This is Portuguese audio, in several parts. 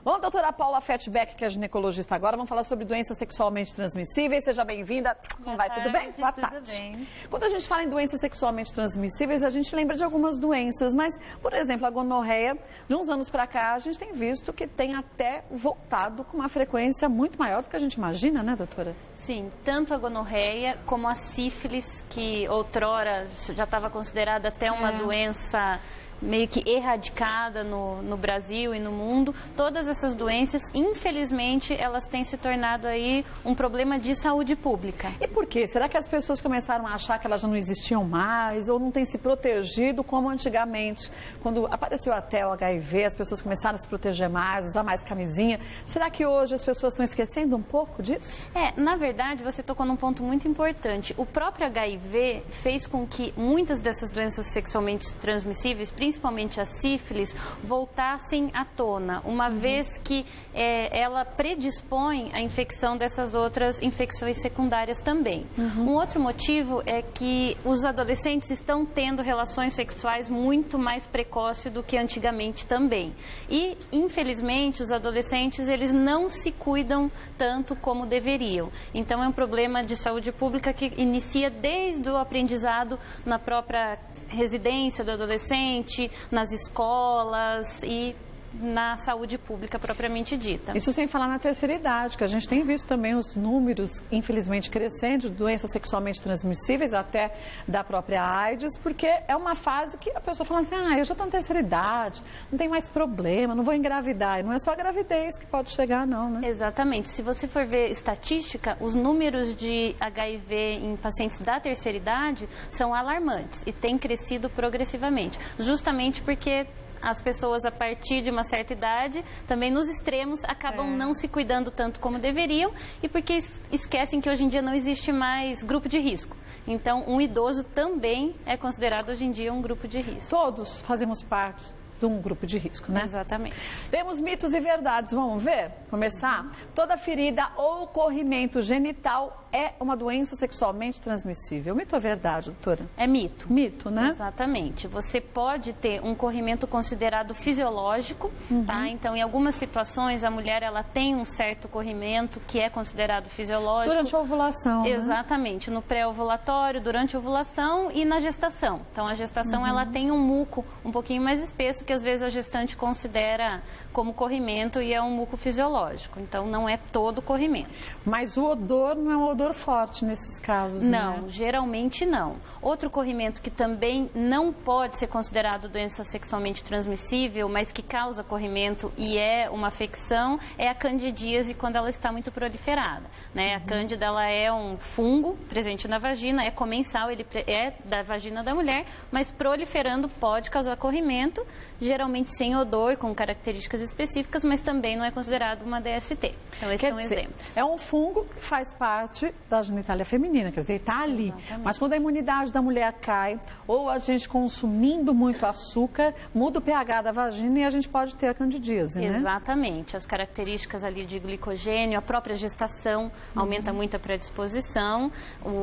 Bom, doutora Paula Fettbeck, que é ginecologista agora, vamos falar sobre doenças sexualmente transmissíveis. Seja bem-vinda. Como vai? Tudo bem? Boa tarde. Tudo bem. Quando a gente fala em doenças sexualmente transmissíveis, a gente lembra de algumas doenças, mas, por exemplo, a gonorreia, de uns anos para cá, a gente tem visto que tem até voltado com uma frequência muito maior do que a gente imagina, né, doutora? Sim, tanto a gonorreia como a sífilis, que outrora já estava considerada até uma doença meio que erradicada no Brasil e no mundo. Todas essas doenças, infelizmente, elas têm se tornado aí um problema de saúde pública. E por quê? Será que as pessoas começaram a achar que elas já não existiam mais ou não têm se protegido como antigamente? Quando apareceu até o HIV, as pessoas começaram a se proteger mais, usar mais camisinha. Será que hoje as pessoas estão esquecendo um pouco disso? Na verdade, você tocou num ponto muito importante. O próprio HIV fez com que muitas dessas doenças sexualmente transmissíveis, principalmente a sífilis, voltassem à tona, uma vez que ela predispõe à infecção dessas outras infecções secundárias também. Um outro motivo é que os adolescentes estão tendo relações sexuais muito mais precoce do que antigamente também. E, infelizmente, os adolescentes, eles não se cuidam tanto como deveriam. Então, é um problema de saúde pública que inicia desde o aprendizado na própria residência do adolescente, nas escolas e na saúde pública propriamente dita. Isso sem falar na terceira idade, que a gente tem visto também os números, infelizmente, crescendo de doenças sexualmente transmissíveis, até da própria AIDS, porque é uma fase que a pessoa fala assim, eu já estou na terceira idade, não tem mais problema, não vou engravidar. E não é só a gravidez que pode chegar, não, né? Exatamente. Se você for ver estatística, os números de HIV em pacientes da terceira idade são alarmantes e têm crescido progressivamente, justamente porque as pessoas, a partir de uma certa idade, também nos extremos, acabam não se cuidando tanto como deveriam e porque esquecem que hoje em dia não existe mais grupo de risco. Então, um idoso também é considerado hoje em dia um grupo de risco. Todos fazemos parte de um grupo de risco, né? Exatamente. Temos mitos e verdades, vamos ver? Começar? Toda ferida ou corrimento genital é uma doença sexualmente transmissível. Mito ou verdade, doutora? É mito. Mito, né? Exatamente. Você pode ter um corrimento considerado fisiológico, tá? Então, em algumas situações, a mulher, ela tem um certo corrimento que é considerado fisiológico. Durante a ovulação, Exatamente. No pré-ovulatório, durante a ovulação e na gestação. Então, a gestação, ela tem um muco um pouquinho mais espesso, que às vezes a gestante considera como corrimento e é um muco fisiológico. Então, não é todo corrimento. Mas o odor não é um odor forte nesses casos, Não, né? geralmente não. Outro corrimento que também não pode ser considerado doença sexualmente transmissível, mas que causa corrimento e é uma afecção, é a candidíase quando ela está muito proliferada, né? A cândida, ela é um fungo presente na vagina, é comensal, ele é da vagina da mulher, mas proliferando pode causar corrimento, geralmente sem odor, com características específicas, mas também não é considerado uma DST. Então, esse é um exemplo. É um fungo que faz parte da genitália feminina, quer dizer, está ali. Exatamente. Mas quando a imunidade da mulher cai, ou a gente consumindo muito açúcar, muda o pH da vagina e a gente pode ter a candidíase, né? Exatamente. As características ali de glicogênio, a própria gestação aumenta muito a predisposição,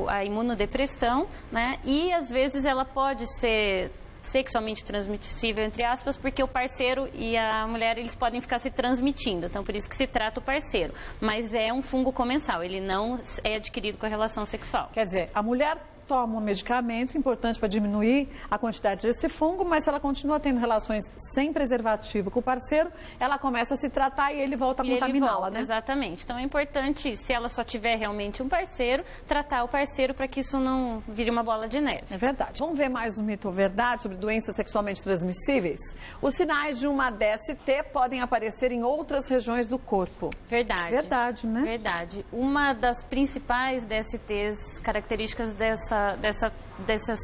a imunodepressão, né? E às vezes ela pode ser sexualmente transmissível, entre aspas, porque o parceiro e a mulher, eles podem ficar se transmitindo, então por isso que se trata o parceiro, mas é um fungo comensal, ele não é adquirido com a relação sexual. Quer dizer, a mulher toma um medicamento importante para diminuir a quantidade desse fungo, mas se ela continua tendo relações sem preservativo com o parceiro, ela começa a se tratar e ele volta a contaminá-la, né? Exatamente. Então é importante, se ela só tiver realmente um parceiro, tratar o parceiro para que isso não vire uma bola de neve. É verdade. Vamos ver mais um mito ou verdade sobre doenças sexualmente transmissíveis? Os sinais de uma DST podem aparecer em outras regiões do corpo. Verdade. Verdade, né? Verdade. Uma das principais DSTs, características dessa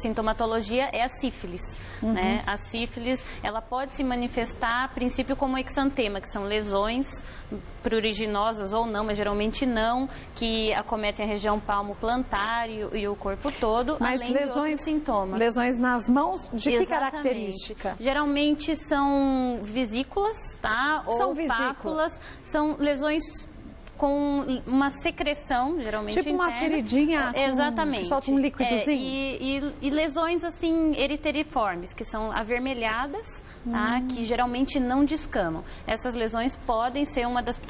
sintomatologia é a sífilis, né? A sífilis, ela pode se manifestar, a princípio, como exantema, que são lesões pruriginosas ou não, mas geralmente não, que acometem a região palmo-plantar e o corpo todo, mas além de outros sintomas. Lesões nas mãos, de que Exatamente. característica? Geralmente são vesículas, tá? São ou vesículas. pápulas, são lesões com uma secreção, geralmente tipo uma interna. feridinha Exatamente. Que solta um líquidozinho. E lesões assim eriteriformes, que são avermelhadas, tá? Que geralmente não descamam. Essas lesões podem ser uma das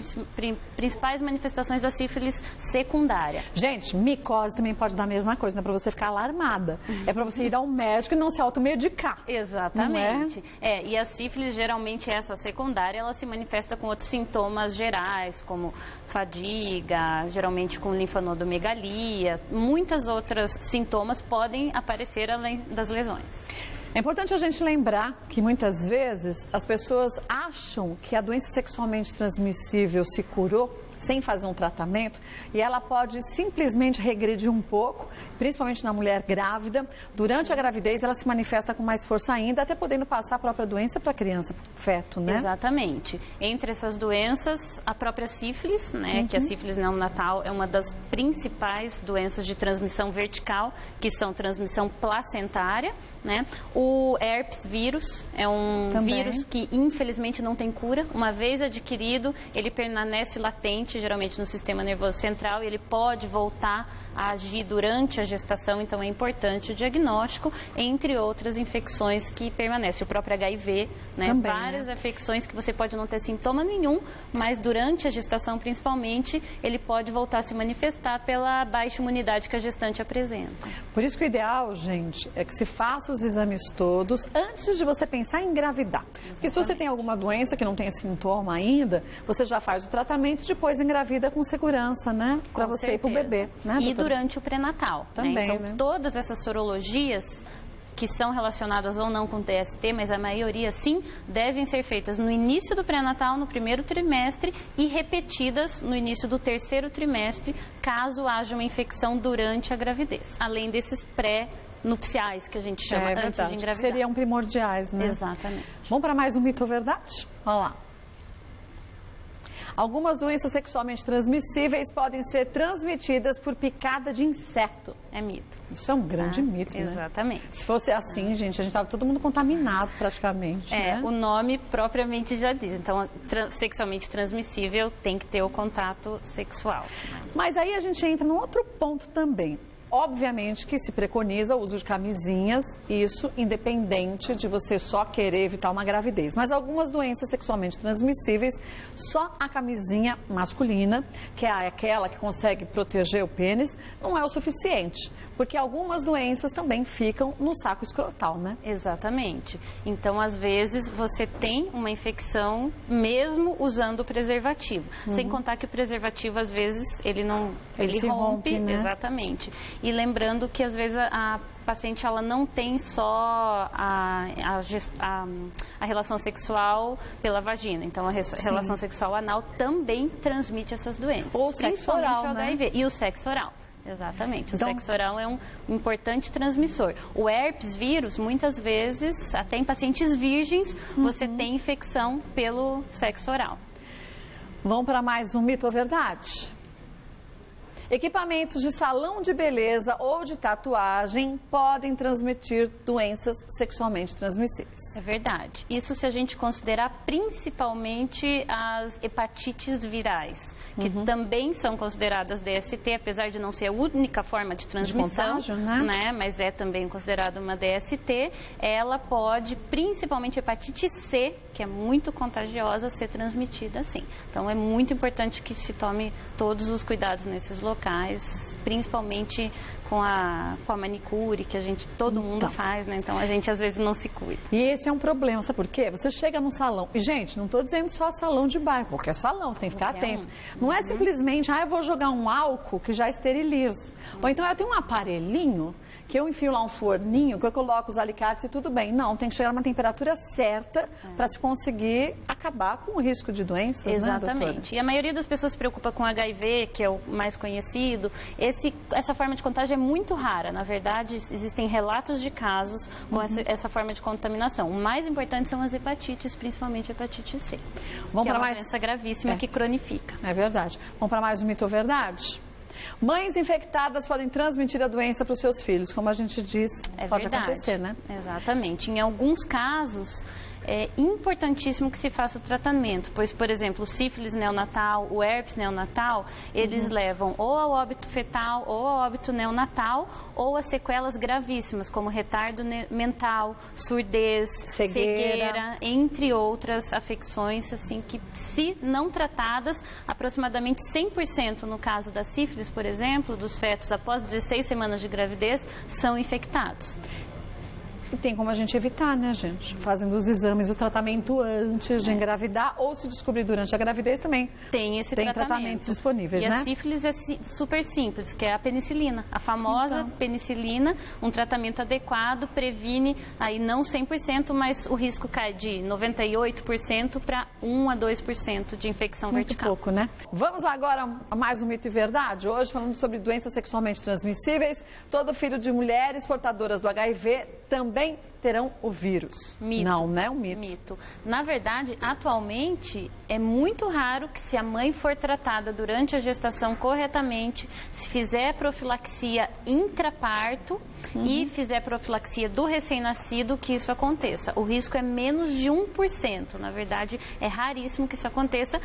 principais manifestações da sífilis secundária. Gente, micose também pode dar a mesma coisa, não é para você ficar alarmada. É para você ir ao médico e não se automedicar. Exatamente. E a sífilis, geralmente essa secundária, ela se manifesta com outros sintomas gerais, como fadiga, geralmente com linfonodomegalia, muitas outras sintomas podem aparecer além das lesões. É importante a gente lembrar que muitas vezes as pessoas acham que a doença sexualmente transmissível se curou sem fazer um tratamento e ela pode simplesmente regredir um pouco, principalmente na mulher grávida. Durante a gravidez ela se manifesta com mais força ainda, até podendo passar a própria doença para a criança, para o feto, né? Exatamente. Entre essas doenças, a própria sífilis, né, que a sífilis neonatal é uma das principais doenças de transmissão vertical, que são transmissão placentária, né? O herpes vírus é um vírus que infelizmente não tem cura. Uma vez adquirido, ele permanece latente, geralmente no sistema nervoso central, e ele pode voltar a agir durante a gestação, então é importante o diagnóstico, entre outras infecções que permanecem. O próprio HIV, né? Também, várias infecções que você pode não ter sintoma nenhum, mas durante a gestação principalmente, ele pode voltar a se manifestar pela baixa imunidade que a gestante apresenta. Por isso que o ideal, gente, é que se faça os exames todos antes de você pensar em engravidar. Exatamente. Porque se você tem alguma doença que não tem sintoma ainda, você já faz o tratamento e depois engravida com segurança, né? Para você e para o bebê, né, e durante o pré-natal. Também, né? Então, né? todas essas sorologias que são relacionadas ou não com TST, mas a maioria sim, devem ser feitas no início do pré-natal, no primeiro trimestre, e repetidas no início do terceiro trimestre, caso haja uma infecção durante a gravidez. Além desses pré-nupciais, que a gente chama antes de engravidar. Seriam primordiais, né? Exatamente. Vamos para mais um mito ou verdade? Vamos lá. Algumas doenças sexualmente transmissíveis podem ser transmitidas por picada de inseto. É mito. Isso é um grande mito, né? Exatamente. Se fosse assim, gente, a gente estava todo mundo contaminado praticamente, né? O nome propriamente já diz. Então, sexualmente transmissível tem que ter o contato sexual. Mas aí a gente entra num outro ponto também. Obviamente que se preconiza o uso de camisinhas, isso independente de você só querer evitar uma gravidez. Mas algumas doenças sexualmente transmissíveis, só a camisinha masculina, que é aquela que consegue proteger o pênis, não é o suficiente. Porque algumas doenças também ficam no saco escrotal, né? Exatamente. Então, às vezes, você tem uma infecção mesmo usando o preservativo. Sem contar que o preservativo, às vezes, ele rompe, né? Exatamente. E lembrando que, às vezes, a paciente ela não tem só a relação sexual pela vagina. Então, a relação sexual anal também transmite essas doenças. Ou sexo oral, o HIV, né? E o sexo oral. Exatamente. O sexo oral é um importante transmissor. O herpes vírus, muitas vezes, até em pacientes virgens, você tem infecção pelo sexo oral. Vamos para mais um mito ou verdade? Equipamentos de salão de beleza ou de tatuagem podem transmitir doenças sexualmente transmissíveis. É verdade. Isso se a gente considerar principalmente as hepatites virais, que também são consideradas DST, apesar de não ser a única forma de transmissão, de contágio, né? Mas é também considerada uma DST. Ela pode, principalmente hepatite C, que é muito contagiosa, ser transmitida sim. Então é muito importante que se tome todos os cuidados nesses locais, principalmente com a manicure, que todo mundo faz, né? Então a gente às vezes não se cuida. E esse é um problema, sabe por quê? Você chega num salão, e gente, não estou dizendo só salão de bairro, porque é salão, você tem que ficar atento. Não é simplesmente, eu vou jogar um álcool que já esteriliza. Ou então eu tenho um aparelhinho que eu enfio lá um forninho, que eu coloco os alicates e tudo bem. Não, tem que chegar numa temperatura certa para se conseguir acabar com o risco de doenças, Exatamente. Né, e a maioria das pessoas se preocupa com HIV, que é o mais conhecido. Essa forma de contágio é muito rara. Na verdade, existem relatos de casos com essa forma de contaminação. O mais importante são as hepatites, principalmente a hepatite C. Vamos para uma doença gravíssima que cronifica. É verdade. Vamos para mais um mito ou verdade? Mães infectadas podem transmitir a doença para os seus filhos, como a gente diz, pode acontecer, né? Exatamente. Em alguns casos, é importantíssimo que se faça o tratamento, pois, por exemplo, o sífilis neonatal, o herpes neonatal, eles levam ou ao óbito fetal ou ao óbito neonatal ou a sequelas gravíssimas, como retardo mental, surdez, cegueira, entre outras afecções, assim, que se não tratadas, aproximadamente 100% no caso da sífilis, por exemplo, dos fetos após 16 semanas de gravidez, são infectados. E tem como a gente evitar, né, gente? Fazendo os exames, o tratamento antes de engravidar ou se descobrir durante a gravidez também. Tem esse tratamentos disponíveis, né? E a sífilis é super simples, que é a penicilina. A famosa penicilina, um tratamento adequado, previne aí não 100%, mas o risco cai de 98% para 1 a 2% de infecção vertical. Muito pouco, né? Vamos agora a mais um mito e verdade. Hoje falando sobre doenças sexualmente transmissíveis. Todo filho de mulheres portadoras do HIV também terão o vírus. Mito. Não, né? Um mito. Mito. Na verdade, atualmente, é muito raro que, se a mãe for tratada durante a gestação corretamente, se fizer profilaxia intraparto e fizer profilaxia do recém-nascido, que isso aconteça. O risco é menos de 1%. Na verdade, é raríssimo que isso aconteça,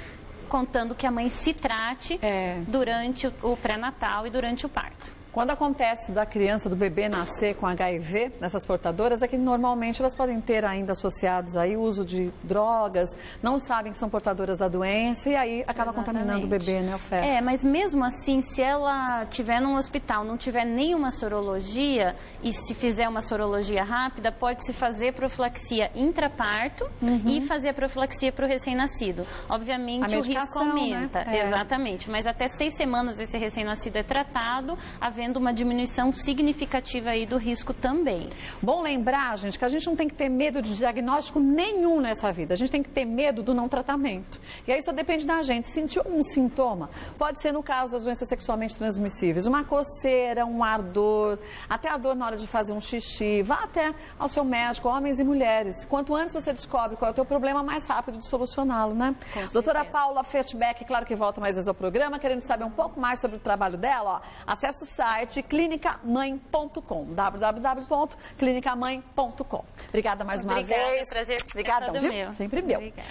contando que a mãe se trate durante o pré-natal e durante o parto. Quando acontece da criança, do bebê nascer com HIV, nessas portadoras, é que normalmente elas podem ter ainda associados aí o uso de drogas, não sabem que são portadoras da doença e aí acaba contaminando o bebê, né, o feto. Mas mesmo assim, se ela estiver num hospital, não tiver nenhuma sorologia e se fizer uma sorologia rápida, pode-se fazer profilaxia intraparto e fazer a profilaxia para o recém-nascido. Obviamente, o risco aumenta. Né? Exatamente, mas até 6 semanas esse recém-nascido é tratado, havendo uma diminuição significativa aí do risco também. Bom lembrar, gente, que a gente não tem que ter medo de diagnóstico nenhum nessa vida. A gente tem que ter medo do não tratamento. E aí só depende da gente. Sentiu um sintoma? Pode ser no caso das doenças sexualmente transmissíveis, uma coceira, um ardor, até a dor na hora de fazer um xixi. Vá até ao seu médico, homens e mulheres. Quanto antes você descobre qual é o teu problema, mais rápido de solucioná-lo, né? Doutora Paula Fertbeck, claro que volta mais vezes ao programa, querendo saber um pouco mais sobre o trabalho dela, ó, acesse o site clinicamãe.com, www.clinicamãe.com. Obrigada mais uma vez. Prazer. Obrigada, viu? Meu. Sempre meu. Obrigada.